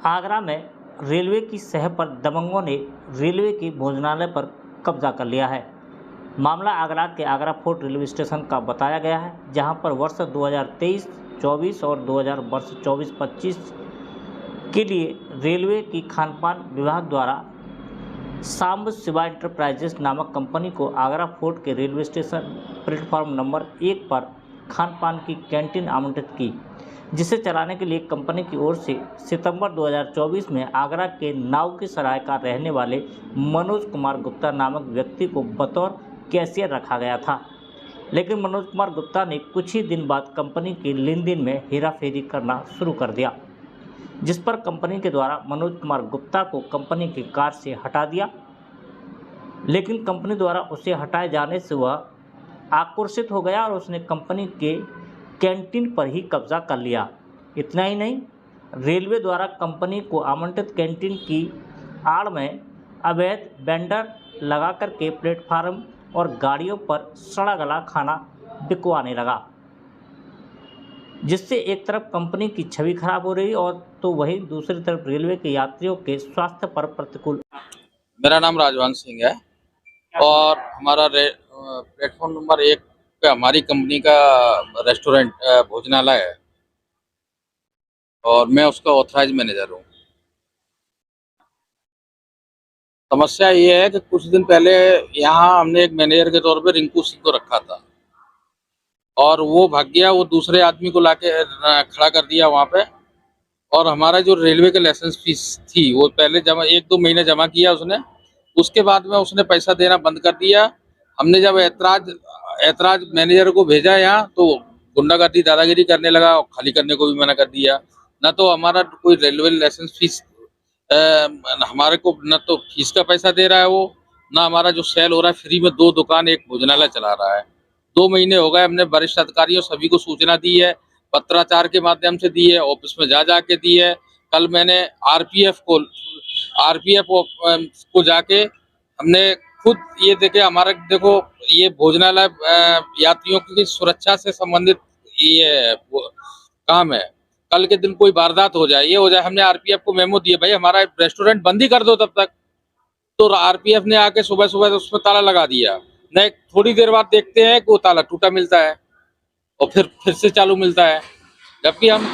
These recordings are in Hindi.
आगरा में रेलवे की सह पर दबंगों ने रेलवे के भोजनालय पर कब्जा कर लिया है। मामला आगरा के आगरा फोर्ट रेलवे स्टेशन का बताया गया है, जहां पर वर्ष 2023-24 और 24-25 के लिए रेलवे की खानपान विभाग द्वारा सांब शिवा इंटरप्राइजेस नामक कंपनी को आगरा फोर्ट के रेलवे स्टेशन प्लेटफॉर्म नंबर 1 पर खानपान की कैंटीन आवंटित की, जिसे चलाने के लिए कंपनी की ओर से सितंबर 2024 में आगरा के नाव की सराय का रहने वाले मनोज कुमार गुप्ता नामक व्यक्ति को बतौर कैशियर रखा गया था। लेकिन मनोज कुमार गुप्ता ने कुछ ही दिन बाद कंपनी के लेन देन में हेराफेरी करना शुरू कर दिया, जिस पर कंपनी के द्वारा मनोज कुमार गुप्ता को कंपनी की कार से हटा दिया। लेकिन कंपनी द्वारा उसे हटाए जाने से वह आक्रोशित हो गया और उसने कंपनी के कैंटीन पर ही कब्जा कर लिया। इतना ही नहीं, रेलवे द्वारा कंपनी को आवंटित कैंटीन की आड़ में अवैध वेंडर लगा करके प्लेटफार्म और गाड़ियों पर सड़ा गला खाना बिकवाने लगा, जिससे एक तरफ कंपनी की छवि खराब हो रही और तो वहीं दूसरी तरफ रेलवे के यात्रियों के स्वास्थ्य पर प्रतिकूल। मेरा नाम राजवंश सिंह है और हमारा प्लेटफॉर्म नंबर 1 पे हमारी कंपनी का रेस्टोरेंट भोजनालय है और मैं उसका ऑथराइज मैनेजर हूँ। समस्या ये है कि कुछ दिन पहले यहाँ हमने एक मैनेजर के तौर पे रिंकू सिंह को रखा था और वो भाग गया। वो दूसरे आदमी को लाके खड़ा कर दिया वहाँ पे और हमारा जो रेलवे का लाइसेंस फीस थी वो पहले जमा 1-2 महीने जमा किया उसने। उसके बाद में उसने पैसा देना बंद कर दिया। हमने जब ऐतराज मैनेजर को भेजा यहाँ तो गुंडागर्दी दादागिरी करने लगा और खाली करने को भी मना कर दिया। न तो हमारा कोई रेलवे लाइसेंस फीस हमारे को न तो फीस का पैसा दे रहा है वो, ना हमारा जो सेल हो रहा है फ्री में 2 दुकान एक भोजनालय चला रहा है। 2 महीने हो गए, हमने वरिष्ठ अधिकारियों सभी को सूचना दी है, पत्राचार के माध्यम से दी है, ऑफिस में जा के दी है। कल मैंने आरपीएफ को जाके हमने खुद ये देखे। हमारा देखो ये भोजनालय यात्रियों की सुरक्षा से संबंधित ये काम है। कल के दिन कोई वारदात हो जाए, ये हो जाए, हमने आरपीएफ को मेमो दिए, भाई हमारा रेस्टोरेंट बंद ही कर दो तब तक। तो आरपीएफ ने आके सुबह उसमें ताला लगा दिया। नहीं, थोड़ी देर बाद देखते हैं कि वो ताला टूटा मिलता है और फिर से चालू मिलता है। जबकि हम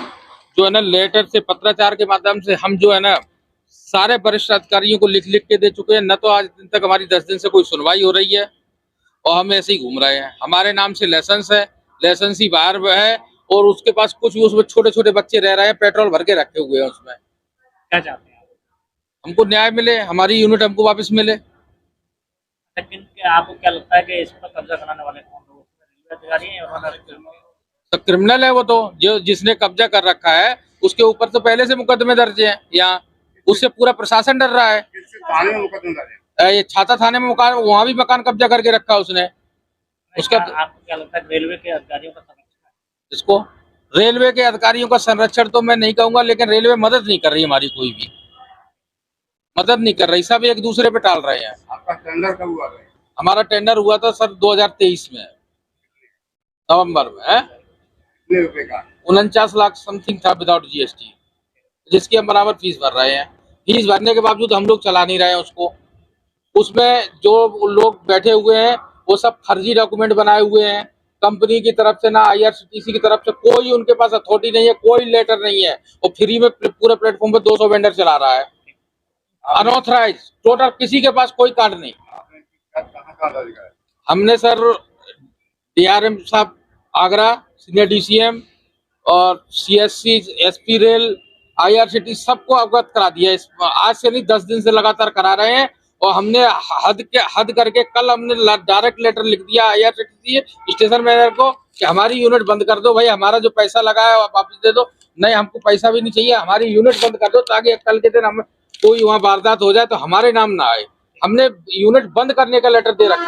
जो है ना लेटर से पत्राचार के माध्यम से हम जो है ना सारे वरिष्ठ अधिकारियों को लिख के दे चुके हैं। न तो आज दिन तक हमारी 10 दिन से कोई सुनवाई हो रही है और हम ऐसे ही घूम रहे हैं। हमारे नाम से लाइसेंस है, लाइसेंस ही बाहर है और उसके पास कुछ भी उसमें छोटे छोटे बच्चे रह रहे हैं, पेट्रोल भर के रखे हुए हैं उसमें। क्या चाहते हैं? हमको न्याय मिले, हमारी यूनिट हमको वापस मिले। लेकिन क्या आपको क्या लगता है कि इस पर कब्जा कराने वाले कौन लोग? रेलवे अधिकारी हैं या क्रिमिनल है वो तो, जो जिसने कब्जा कर रखा है उसके ऊपर तो पहले से मुकदमे दर्ज है। यहाँ उससे पूरा प्रशासन डर रहा है। थाने में मुकदमे दर्ज है। ये छाता थाने में वहाँ भी मकान कब्जा करके रखा उसने। उसका आपको क्या लगता है रेलवे के अधिकारियों का संरक्षण? इसको रेलवे के अधिकारियों का संरक्षण तो मैं नहीं कहूंगा, लेकिन रेलवे मदद नहीं कर रही, हमारी कोई भी मदद नहीं कर रही, सब एक दूसरे पे टाल रहे हैं। आपका टेंडर कब हुआ है? हमारा टेंडर हुआ था सर 2023 में नवंबर में है। कितने रुपए का? 49 लाख समथिंग था विदाउट जीएसटी, जिसकी हम बराबर फीस भर रहे हैं। फीस भरने के बावजूद हम लोग चला नहीं रहे हैं उसको। उसमें जो लोग बैठे हुए हैं वो सब फर्जी डॉक्यूमेंट बनाए हुए हैं। कंपनी की तरफ से ना आईआरसीटीसी की तरफ से कोई उनके पास अथॉरिटी नहीं है, कोई लेटर नहीं है और फ्री में पूरे प्लेटफॉर्म पे 200 वेंडर चला रहा है अनऑथराइज। टोटल किसी के पास कोई कार्ड नहीं। कहाँ दर्ज है? हमने सर डीआरएम साहब आगरा, सीनियर डीसीएम और सीएससी, एसपी रेल, आईआरसीटी सबको अवगत करा दिया। आज से नहीं 10 दिन से लगातार करा रहे हैं और हमने हद करके कल हमने डायरेक्ट लेटर लिख दिया आईआरसीटी स्टेशन मैनेजर को कि हमारी यूनिट बंद कर दो, भाई हमारा जो पैसा लगा है वापस दे दो। नहीं, हमको पैसा भी नहीं चाहिए, हमारी यूनिट बंद कर दो ताकि कल के दिन हम कोई वहाँ वारदात हो जाए तो हमारे नाम ना आए। हमने यूनिट बंद करने का लेटर दे रखा है।